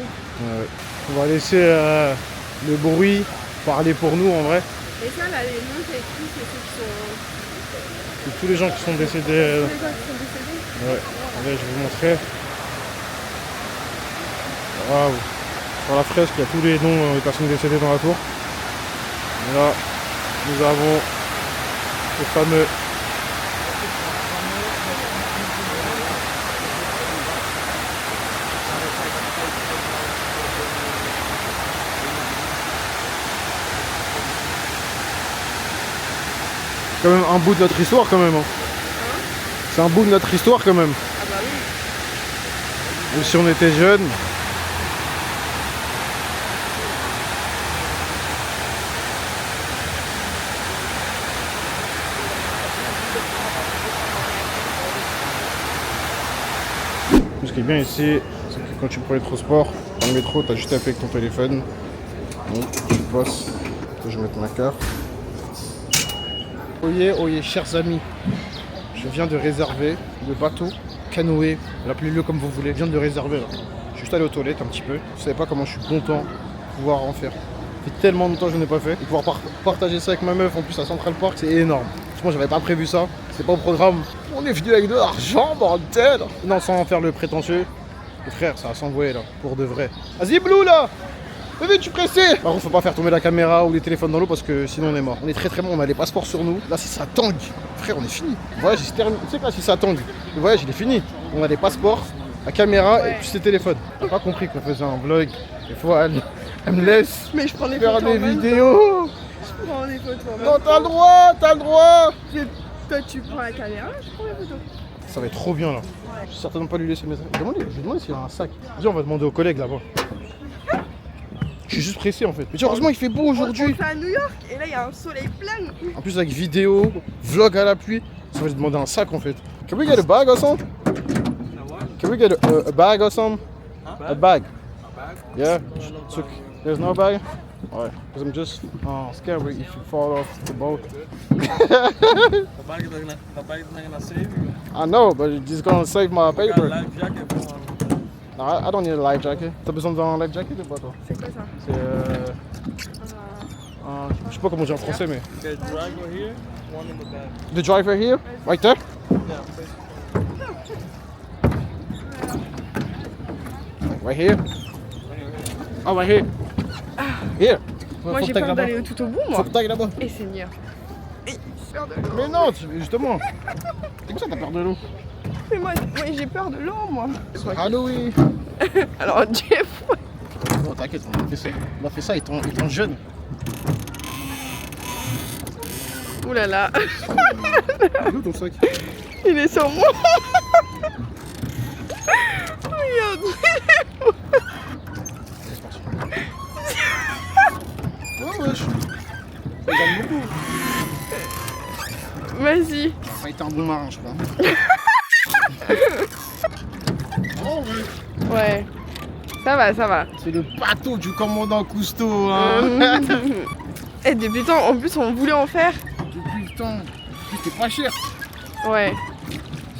On va laisser le bruit parler pour nous en vrai.
Et ça, là, les noms qui écrits, c'est ceux qui sont.
C'est tous les gens qui sont décédés.
Tous les gens qui sont décédés.
Ouais, allez, je vais vous montrer. Waouh. Sur la fresque, il y a tous les noms des personnes décédées dans la tour. Et là, nous avons le fameux. Quand même un bout de notre histoire quand même. Hein. C'est un bout de notre histoire quand même.
Ah bah oui.
Même si on était jeunes. Ce qui est bien ici, c'est que quand tu prends les transports, dans le métro, tu as juste à appeler avec ton téléphone. Donc, tu passes. Je vais mettre ma carte. Oyez, chers amis, je viens de réserver le bateau, canoë, appelez-le comme vous voulez, je viens de réserver là. Je suis juste allé aux toilettes un petit peu, vous savez pas comment je suis content de pouvoir en faire. Ça fait tellement de temps que je n'en ai pas fait, et pouvoir partager ça avec ma meuf en plus à Central Park, c'est énorme. Franchement, j'avais pas prévu ça, c'est pas au programme. On est venu avec de l'argent, bordel. Non, sans faire le prétentieux. Et frère, ça va s'envoyer là, pour de vrai. Vas-y, Blue là. Bébé, tu es pressé? Par contre, faut pas faire tomber la caméra ou les téléphones dans l'eau parce que sinon on est mort. On est très bon, on a les passeports sur nous. Là, si ça tangue, frère, on est fini. Le voyage, il se termine. Tu sais pas si ça tangue. Le voyage, il est fini. On a les passeports, la caméra et puis les téléphones. T'as pas compris qu'on faisait un vlog. Des fois, elle me laisse
Mais je prends des
faire
photos.
des vidéos.
Je prends des photos. en même
Non,
temps.
t'as le droit, t'as le droit.
Toi, tu prends la caméra, je prends les photos.
Ça va être trop bien là. Je vais certainement pas lui laisser mes sacs. Je vais demander s'il y a un sac. Vas-y, on va demander aux collègues là-bas. Je suis juste pressé en fait. Mais heureusement il fait beau aujourd'hui.
On est à New York et là il y a un soleil plein.
En plus avec vidéo, vlog à l'appui. Ça va lui demander un sac en fait. Can we get a bag or something? Can we get a bag or something? A bag. Yeah. There's no bag? Ouais, because I'm just scared if you fall off the boat.
The bike is not gonna save you.
I know, but it's gonna save my
Got a
paper.
life jacket for him.
No, I don't need a life jacket. T'as besoin d'un life jacket ou pas toi?
C'est quoi ça?
C'est je sais pas comment dire en français mais.
There's driver here, one in the back.
The driver here, right there.
Yeah,
Right here. Oh, right here. Here.
Moi j'ai peur d'aller tout au bout moi.
Faut que t'ailles là-bas.
Et Seigneur. Et j'ai peur de l'eau.
Mais non, justement. C'est comme ça t'as peur de l'eau.
Mais moi j'ai peur de l'eau moi.
Allô oui.
Alors Jeff.
Non t'inquiète, on a fait ça étant jeune.
Ouh là là.
Où ton sac?
Il est sur moi. Regarde.
Ouais wesh. Ça gagne beaucoup.
Vas-y.
Ça a été un bon marin je crois. Oh ouais.
Ouais. Ça va.
C'est le bateau du commandant Cousteau hein.
Et depuis le temps, en plus on voulait en faire.
Depuis le temps. C'était pas cher.
Ouais.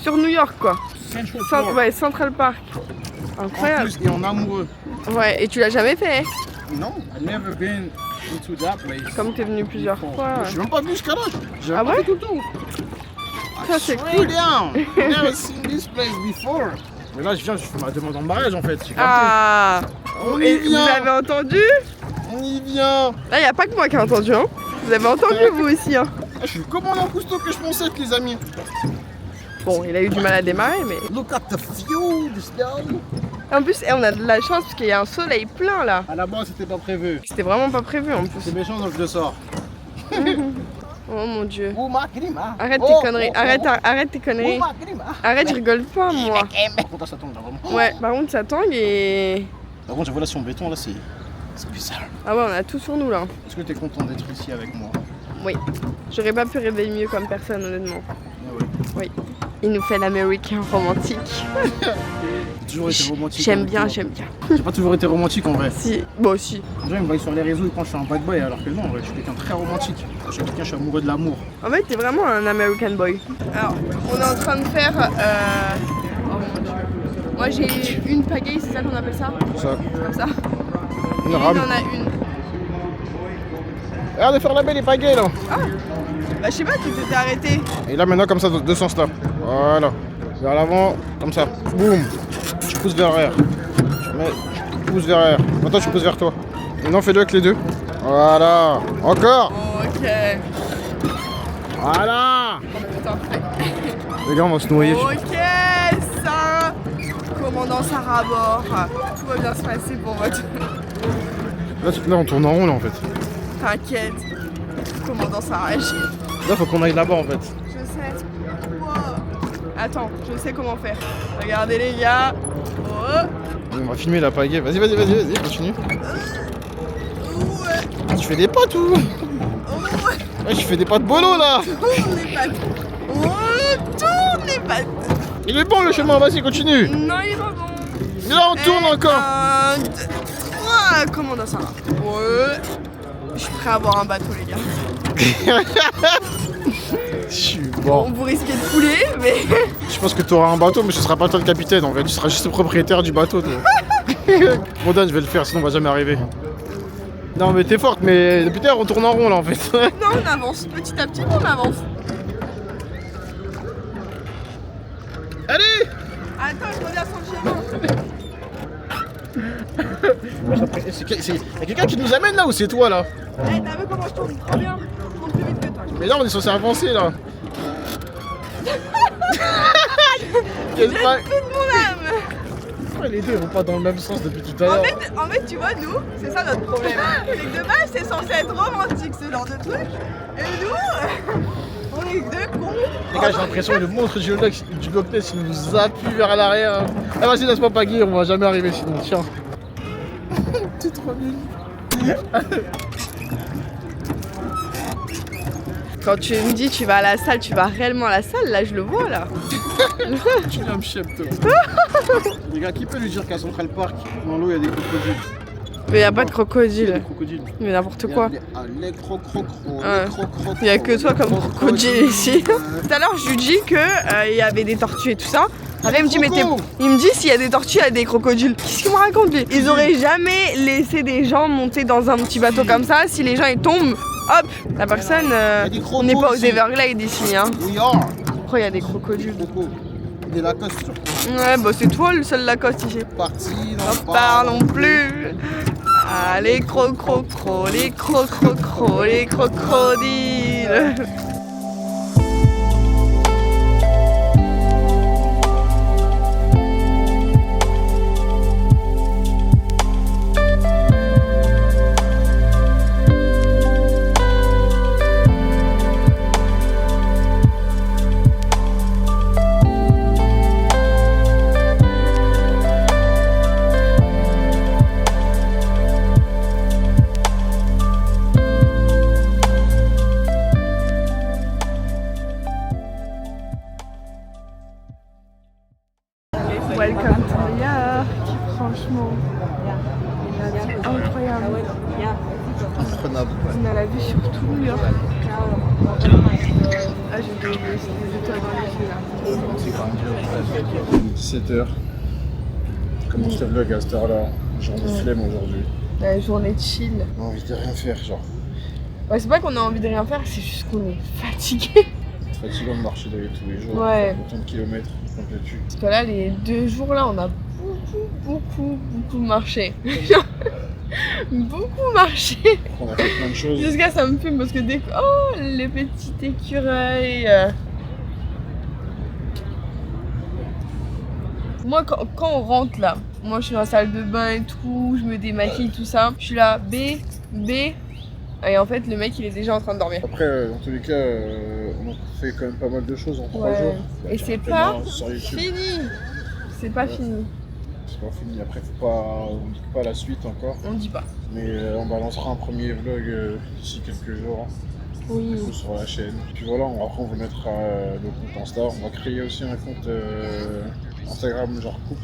Sur New York quoi.
Central Park.
Ouais, Central Park.
En
Incroyable.
plus, et en amoureux.
Ouais, et tu l'as jamais fait
Non, I've never been into that place.
comme t'es venu plusieurs fois.
Je suis même pas venu jusqu'à là. J'ai
Ah
pas
ouais
fait tout le tour.
Ça, c'est
Straight
cool.
down. Never seen this place before. Mais là, je viens, je fais ma demande en mariage en fait. J'ai capté.
Ah.
On y
Et vous
vient.
avez entendu?
On y vient.
Là, y a pas que moi qui ai entendu, hein. Vous avez entendu vous aussi, hein.
Ah, je suis le commandant Cousteau que je pensais être les amis.
Bon, il a eu du mal à démarrer, mais.
Look at the view, this down.
En plus, on a de la chance parce qu'il y a un soleil plein là.
À la base, c'était pas prévu.
C'était vraiment pas prévu en plus.
C'est méchant donc je le sors.
Oh mon dieu.
Oh ma grima.
Arrête tes conneries, arrête tes conneries.
ma grima.
Arrête, je rigole pas moi.
Pourtant ça tombe là vraiment.
Ouais, par contre ça tangue et.
Par contre, j'avoue là sur le béton là, c'est bizarre.
Ah ouais, on a tout sur nous là.
Est-ce que t'es content d'être ici avec moi?
Oui. J'aurais pas pu rêver mieux comme personne honnêtement.
Ah ouais.
Oui. Il nous fait l'américain romantique.
J'ai toujours été romantique.
J'aime
avec
bien,
toi.
j'aime bien.
J'ai pas toujours été romantique en vrai.
Si, moi aussi.
Les gens ils me voient sur les réseaux, ils pensent que je suis un bad boy alors que non, en vrai, je suis quelqu'un de très romantique. Je suis quelqu'un, je suis amoureux de l'amour.
En fait, t'es vraiment un American boy. Alors, on est en train de faire. Oh mon dieu. Moi, j'ai une pagaille, c'est ça qu'on appelle ça?
Ça.
Comme ça. Et
Une
il
rame.
en a une.
Regardez faire la belle et pagaille là.
Ah! Bah, je sais pas, tu t'étais arrêté.
Et là maintenant comme ça, dans deux sens là. Voilà. Vers l'avant, comme ça. Boum. Tu pousses vers l'arrière. Tu pousses vers l'arrière. Maintenant tu pousses vers toi. Maintenant fais-le avec les deux. Voilà. Encore.
Ok.
Voilà.
Putain,
Les gars, on va se noyer.
ok, ça. Commandant Sarah à bord. Tout va bien se passer pour votre.
Là, on tourne en rond là en fait.
T'inquiète. Commandant Sarah.
Là faut qu'on aille là-bas en fait.
Je sais. Wow. Attends, je sais comment faire. Regardez les gars. Oh.
On va filmer la pagaie. Vas-y, continue.
Ouais.
Tu fais des potes ou?
Ouais.
Ouais, tu fais des potes bolo là.
Tourne les pattes. Oh, tourne les pattes.
Il est bon le chemin, vas-y, continue.
Non, il est pas bon.
Et là on tourne
Et
encore.
un, deux, trois. Commandant Sarah. Ouais. Je suis prêt à avoir un bateau, les gars.
Je suis
Bon,
bon.
vous risquez de couler, mais.
Je pense que tu auras un bateau, mais ce sera pas toi le capitaine en fait. Tu seras juste le propriétaire du bateau. Toi. Bon, Dan, je vais le faire, sinon on va jamais arriver. Non, mais t'es forte, mais depuis tard on tourne en rond là en fait.
Non, on avance. Petit à petit, on avance.
Allez.
Attends, je reviens sur le chemin.
Y'a quelqu'un qui nous amène là ou c'est toi là?
Eh, t'as vu comment je tourne trop bien? Je tourne plus vite que toi.
Mais là on est censé avancer là. Quel pas...
Toute mon âme.
Pourquoi les deux vont pas dans le même sens depuis tout à l'heure?
En fait, tu vois, nous, c'est ça notre problème. C'est que de base, c'est censé être romantique ce genre de truc. Et nous, on est deux cons.
Les gars, j'ai l'impression que le monstre du Loch Ness il nous appuie vers l'arrière. Ah vas-y, laisse-moi pagayer, on va jamais arriver sinon. Tiens. T'es trop nul.
Quand tu me dis tu vas à la salle, tu vas réellement à la salle, là je le vois là.
Tu viens me chef toi. Les gars, qui peut lui dire qu'à Central Park, dans l'eau, il y a des crocodiles?
Mais y a pas de crocodile.
Crocodile.
Mais n'importe quoi.
Les crocro.
Il y a que toi comme crocodile ici. Tout à l'heure, je lui dis que il y avait des tortues et tout ça. Après, il me dit, il me dit s'il y a des tortues, il y a des crocodiles. Qu'est-ce qu'il me raconte lui? Ils auraient jamais laissé des gens monter dans un petit bateau comme ça. Si les gens ils tombent, hop, la personne. On n'est pas aux Everglades ici. Hein. Pourquoi il y a des crocodiles?
Des Lacoste surtout.
Ouais, bah c'est toi le seul Lacoste ici.
Parti,
n'en parlons plus. Ah, les les crocodiles. Welcome to New York. Franchement, c'est incroyable.
Imprenable.
On a la vue sur tout New York. Ah, j'ai des étoiles dans les yeux là.
17h. Commence le vlog à cette heure-là. Journée flemme aujourd'hui.
La journée chill.
On a envie de rien faire, genre.
Ouais, c'est pas qu'on a envie de rien faire, c'est juste qu'on est fatigué.
C'est fatigant de marcher d'aller tous les jours.
Ouais.
Autant de kilomètres.
Parce que là, les 2 jours là, on a beaucoup marché. Beaucoup marché.
On a fait plein de choses.
Jusqu'à ça me fume parce que oh, les petites écureuils. Moi, quand on rentre là, moi je suis dans la salle de bain et tout, je me démaquille, tout ça. Je suis là, B. Et en fait, le mec il est déjà en train de dormir.
Après, dans tous les cas, on a fait quand même pas mal de choses en 3 jours.
Et c'est pas fini. C'est pas fini.
C'est pas fini. Après, on dit pas la suite encore.
On dit pas.
Mais on balancera un premier vlog d'ici quelques jours.
Oui.
Du coup, sur la chaîne. Puis voilà, après on vous mettra le compte Insta. On va créer aussi un compte Instagram genre couple.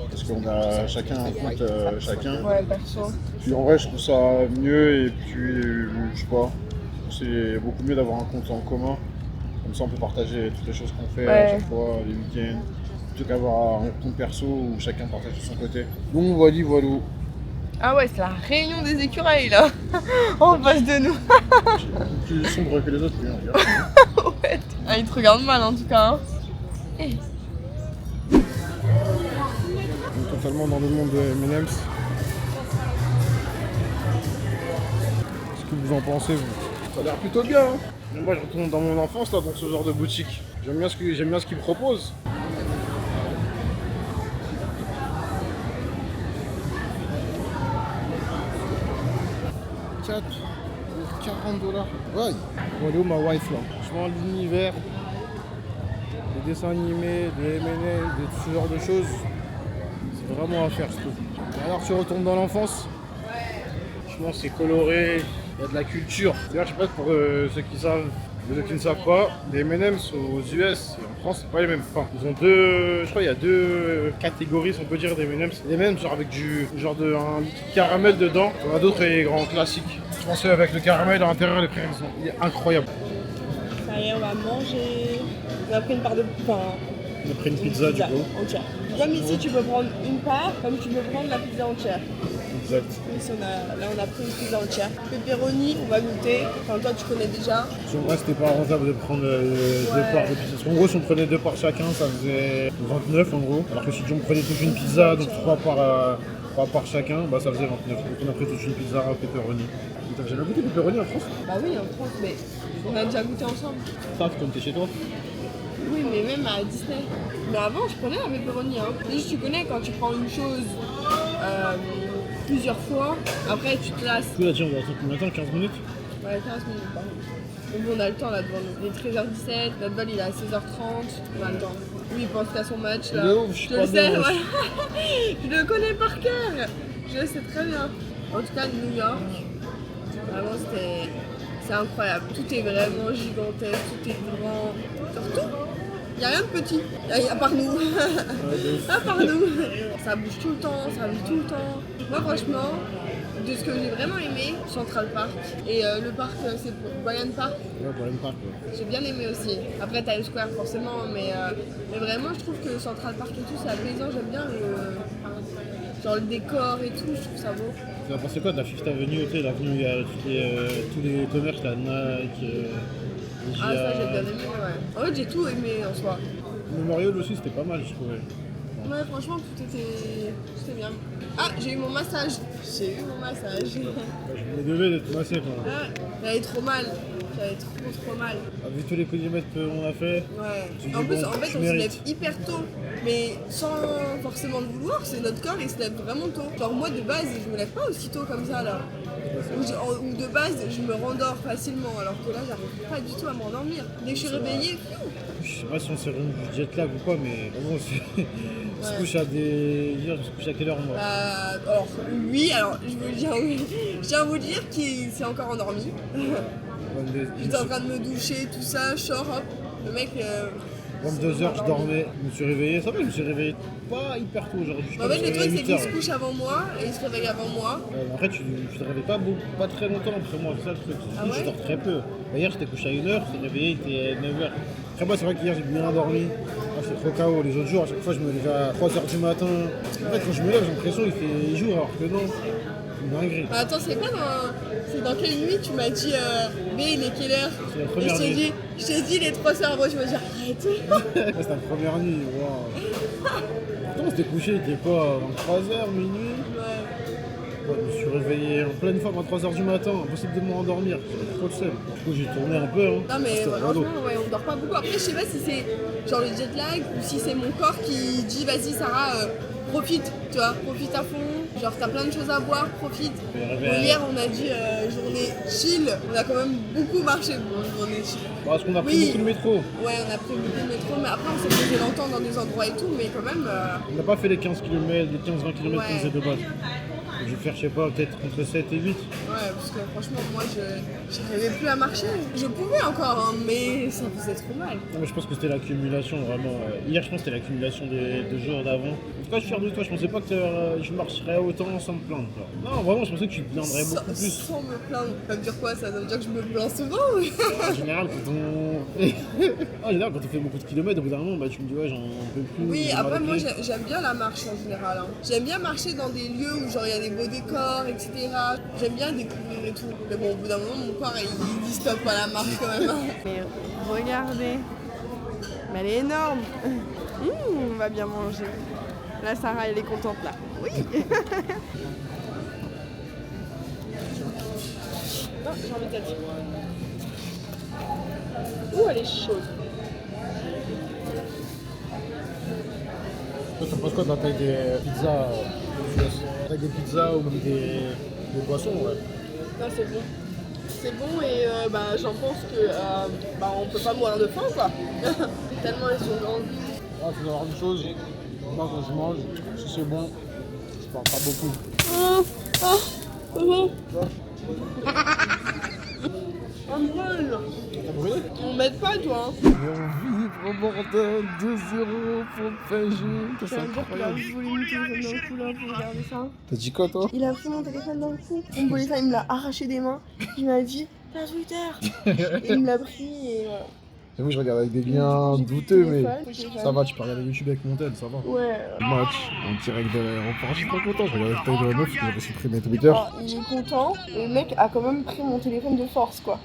Parce qu'on a chacun un compte chacun.
Ouais, perso.
Puis en vrai, je trouve ça mieux et puis je sais pas. C'est beaucoup mieux d'avoir un compte en commun. Comme ça, on peut partager toutes les choses qu'on fait à chaque fois, les week-ends. Plutôt qu'avoir un compte perso où chacun partage de son côté. Donc voilà.
Ah ouais, c'est la réunion des écureuils là. En face de nous.
Plus sombre que les autres, lui, regarde.
Ouais. Ah, il te regarde mal en tout cas. Hein.
Totalement dans le monde de M&M's. Qu'est-ce que vous en pensez, vous? Ça a l'air plutôt bien, hein. Moi je retourne dans mon enfance là, dans ce genre de boutique. J'aime bien ce qu'ils proposent. Pour 40$. Ouais. Bon, elle est où ma wife là? Franchement, l'univers, les dessins animés, de M&M, de ce genre de choses, c'est vraiment à faire, je trouve. Et alors tu retournes dans l'enfance. Franchement, c'est coloré, il y a de la culture. D'ailleurs, je sais pas pour ceux qui savent, ceux qui ne savent pas, les M&M's aux US et en France, c'est pas les mêmes. Enfin, ils ont je crois, il y a 2 catégories, si on peut dire, des M&M's. Les M&M's genre avec un liquide caramel dedans. Il y en a d'autres les grands classiques. Je pense qu'avec le caramel à l'intérieur, les prix, il est incroyable.
Ça y est, on va manger. On a pris une part de pain.
On a pris une pizza du coup.
Entière. Comme ici, tu peux prendre une part, comme tu peux prendre la pizza entière.
Exact.
Ici, là, on a pris une pizza entière. Pepperoni, on va goûter. Enfin, toi, tu connais déjà.
En vrai, c'était pas rentable de prendre 2 parts de pizza. En gros, si on prenait 2 parts chacun, ça faisait 29 en gros. Alors que si on prenait toute une pizza, donc 3 parts chacun, bah ça faisait 29. Donc on a pris toute une pizza à pepperoni. T'as jamais goûté pepperoni en France?
Bah oui, en France, mais on a déjà goûté ensemble.
Ça, comme t'es chez toi?
Oui, mais même à Disney. Mais avant, je prenais la pepperoni. Hein. Juste, tu connais, quand tu prends une chose plusieurs fois, après tu te lasses.
Du coup, là, tiens, on va attendre combien de temps? 15 minutes?
Ouais, 15 minutes par contre. Donc on a le temps là devant nous. Il est 13h17, notre vol il est à 16h30, on a le temps. Lui il pense qu'à son match là. Je le sais, ouais. Je le connais par cœur. Je le sais très bien. En tout cas, New York, vraiment c'est incroyable. Tout est vraiment gigantesque, tout est grand. Surtout, Y a rien de petit, à part nous. À part nous. Ça bouge tout le temps, ça bouge tout le temps. Moi franchement, de ce que j'ai vraiment aimé, Central Park et le parc, c'est Bryant Park.
Ouais, Bryant Park. Ouais.
J'ai bien aimé aussi. Après Times Square forcément, mais vraiment je trouve que Central Park et tout, c'est apaisant. J'aime bien genre le décor et tout, je trouve ça beau.
Tu as pensé quoi de la Fifth Avenue, tu sais, l'avenue où il y a tous les commerces, la Nike,
Ah ça j'ai bien aimé, ouais. En fait j'ai tout aimé en soi.
Memorial aussi, c'était pas mal, je trouvais.
Ouais, franchement, tout était bien. Ah, j'ai eu mon massage. J'ai eu mon massage.
Je me devais d'être massé, quoi.
Ah, j'avais trop mal. J'avais trop mal.
Avec tous les kilomètres qu'on a fait.
Ouais. En plus, en fait, on se lève hyper tôt. Mais sans forcément le vouloir, c'est notre corps, il se lève vraiment tôt. Genre, moi, de base, je me lève pas aussitôt comme ça, là. Ou de base, je me rendors facilement. Alors que là, j'arrive pas du tout à m'endormir. Dès que je suis réveillée,
Je sais pas si on s'est rendu du jet lag ou quoi, mais bon, on se couche à des. Je se couche à quelle heure, moi?
alors, oui, alors, je tiens à vous dire qu'il s'est encore endormi. J'étais en train de me doucher, tout ça, short, hop. Le mec.
22h, je dormais, je me suis réveillé. Ça va, je me suis réveillé pas hyper tôt aujourd'hui.
En fait, le truc, c'est qu'il se couche avant moi et il se réveille avant moi.
En fait, tu te réveilles pas très longtemps après moi, c'est ça le truc.
Ah ouais?
Je dors très peu. Hier, j'étais couché à 1h, je suis réveillé, il était 9h. Après, moi, c'est vrai qu'hier, j'ai bien dormi. C'est trop KO. Les autres jours, à chaque fois, je me levais à 3h du matin. En fait, quand je me lève, j'ai l'impression qu'il fait jour, alors que non. C'est une dinguerie.
Attends, c'est dans quelle nuit tu m'as dit B, il est quelle heure?
C'est la première nuit.
Je t'ai dit, il est 3h avant, je me dis arrête.
C'était la première nuit, wow. Pourtant, on s'était couché, il était quoi, 23h, minuit?
Ouais.
Je me suis réveillé en pleine forme à 3h du matin, impossible de m'endormir, j'avais trop de seum. Du coup, j'ai tourné un peu. Hein.
Non, mais
C'était
franchement,
relou.
ouais, on dort pas beaucoup. Après, je sais pas si c'est genre le jet lag ou si c'est mon corps qui dit vas-y, Sarah, profite, tu vois, profite à fond. Genre, t'as plein de choses à voir, profite. Bon, hier, on a dit journée chill, on a quand même beaucoup marché. Bon, journée chill.
Parce qu'on a pris beaucoup de métro.
Ouais, on a pris beaucoup de métro, mais après, on s'est posé longtemps dans des endroits et tout, mais quand même.
On n'a pas fait les 15 km, les 15-20 km
Ouais.
qu'on faisait de base. Je vais faire, je sais pas, peut-être entre 7 et 8.
Ouais, parce que franchement, moi, j'arrivais plus à marcher. Je pouvais encore, hein, mais ça faisait trop mal.
Non, mais je pense que c'était l'accumulation, vraiment. Hier, je pense que c'était l'accumulation des jours d'avant. En tout cas, je suis fier de toi. Je pensais pas que je marcherais autant sans me plaindre. Quoi. Non, vraiment, je pensais que tu te plaindrais beaucoup plus.
Sans me plaindre. Ça veut dire quoi? Ça veut dire que je me plains souvent?
En général, quand on fait beaucoup de kilomètres, au bout d'un moment, bah, tu me dis, ouais, j'en peux plus.
Oui,
j'ai
après,
mal au
moi,
pied.
j'aime bien la marche en général. Hein. J'aime bien marcher dans des lieux où genre il y a des beaux décors, etc. J'aime bien découvrir et tout. Mais bon, au bout d'un moment, mon corps, il dit stop à la marche quand même. Mais regardez. Mais elle est énorme. On va bien manger. Là, Sarah, elle est contente là. Oui. Non, j'ai envie de dire. Ouh, elle est chaude.
Toi, t'en penses quoi de la taille des pizzas la taille des pizzas ou même des boissons, ouais.
Non, c'est bon. C'est bon et j'en pense que on peut pas mourir de faim quoi. Tellement elles sont grandes.
Ah, faut savoir une chose, moi quand je mange, si c'est bon, je parle pas beaucoup.
On brûle.
T'as brûlé?
On m'aide pas toi. Hein.
Vivre au bordel, 2-0 pour PSG.
Ça veut dire qu'il a volé mon téléphone dans le cou là pour regarder ça.
T'as dit quoi toi?
Il a pris mon téléphone dans le cou. Mon téléphone il me l'a arraché des mains. Il m'a dit t'as Twitter. Et il me l'a pris et voilà.
J'avoue, je regarde avec des liens douteux, mais ça va, tu peux regarder YouTube avec mon tel, ça va.
Ouais.
Match en direct de l'aéroport, je suis trop content. Je regarde avec taille de la meuf qui avait supprimé Twitter.
Il est content et le mec a quand même pris mon téléphone de force quoi.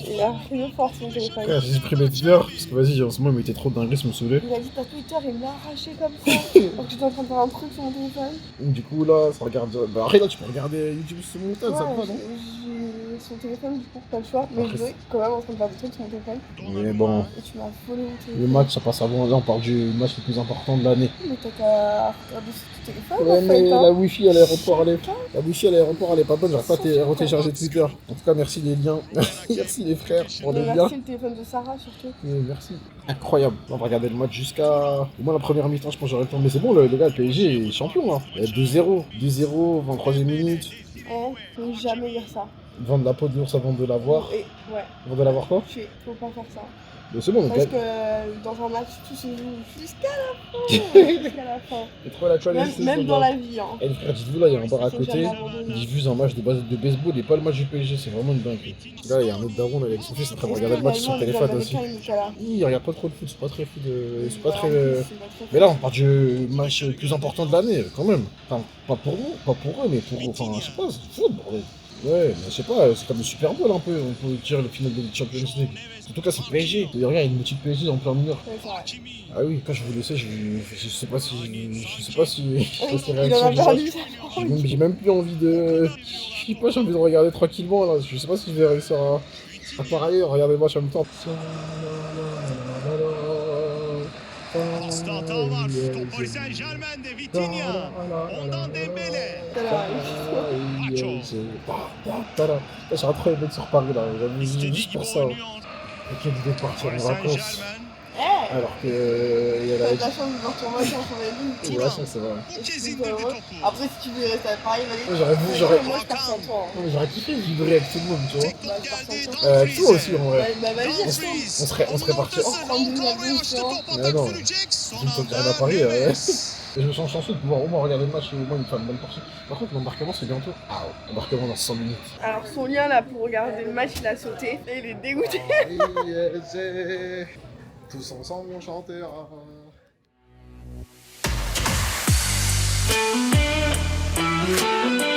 Il a pris de force mon téléphone.
Ouais, j'ai supprimé Twitter, parce que vas-y, en ce moment il m'était trop dingue, ça me saoulait.
Il a dit t'as Twitter, il me l'a arraché comme ça. Alors que j'étais en train de faire un truc sur mon téléphone.
Du coup là, ça regarde. Bah arrête là, tu peux regarder YouTube sur mon tel, ça va, non?
J'ai son téléphone du coup, pas le choix. Mais je suis quand même en train de faire des trucs sur mon téléphone.
Mais bon,
Et tu m'as volé mon téléphone.
le match ça passe avant, là on parle du match le plus important de l'année.
Mais t'as qu'à regarder sur ton téléphone.
Ouais,
en
mais
fait, hein.
la wifi à l'aéroport elle est pas bonne, j'arrive pas à retélécharger Twitter. En tout cas, merci les liens, merci les frères pour les
Mais
liens.
merci le téléphone de Sarah surtout.
Merci. Incroyable. On va regarder le match jusqu'à au moins la première mi-temps, je pense que j'aurai le temps. Mais c'est bon, le gars, le PSG est champion là. Il y a 2-0, 2-0, 23e minute.
Faut jamais dire ça.
Vendre la peau de l'ours avant de l'avoir.
Et ouais,
Avant de l'avoir quoi?
faut pas faire ça.
Mais c'est bon, on
Parce
gagne.
que dans un match, tout se joue jusqu'à la fin. Jusqu'à la fin.
C'est trop la challenge.
Même dans la vie. Hein.
Eh les frères, dites-vous là, il y a un bar à
Faut
côté.
jamais abandonner.
Il diffuse un match de baseball et pas le match du PSG, c'est vraiment une dinguerie. Là, il y a un autre daron avec son fils en train de regarder le match sur le téléphone aussi. Il regarde pas trop le foot, c'est pas très foot. C'est pas très. Mais là, on parle du match le plus important de l'année, quand même. Enfin, pas pour nous, pas pour eux, mais pour. Enfin, je sais pas, c'est foot, bordel. Ouais, mais je sais pas, c'est comme le Super Bowl un peu, on peut dire le final de la Champions League. Surtout que là, c'est PSG. Et regarde, il y a une petite PSG en plein mur.
Ouais, c'est vrai.
Ah oui, quand je vous laissais, je sais pas si. Je sais pas si.
Il en a perdu.
J'ai même plus envie de. Je sais pas, j'ai envie de regarder tranquillement là. Je sais pas si je vais réussir à pareil, regarder le match en même temps.
Starter var för Paris Saint-Germain de Vitinha. Ondan Dembélé.
J'ai un trop aimé sur Paris là, j'avais juste pour ça. Ok, l'idée de partir en vacances. Alors que.
T'as de la chance de voir ton match en première ligne.
Ouais, ça c'est vrai.
Après, si tu veux rester à Paris, vas-y. Moi, je pars sans toi.
Non, mais j'aurais kiffé vibrer avec tout le monde, tu vois.
Bah, je pars sans toi.
Toi aussi en vrai.
Bah, vas-y.
On serait parti.
Prendre une avion.
Mais non, je me sens à Paris. Et je me sens chanceux de pouvoir au moins regarder le match et au moins une bonne partie. Par contre, l'embarquement c'est bientôt. Ah, l'embarquement dans 100 minutes.
Alors, son lien là pour regarder le match, il a sauté. Et il est dégoûté.
Tous ensemble on chantera.
Thank you.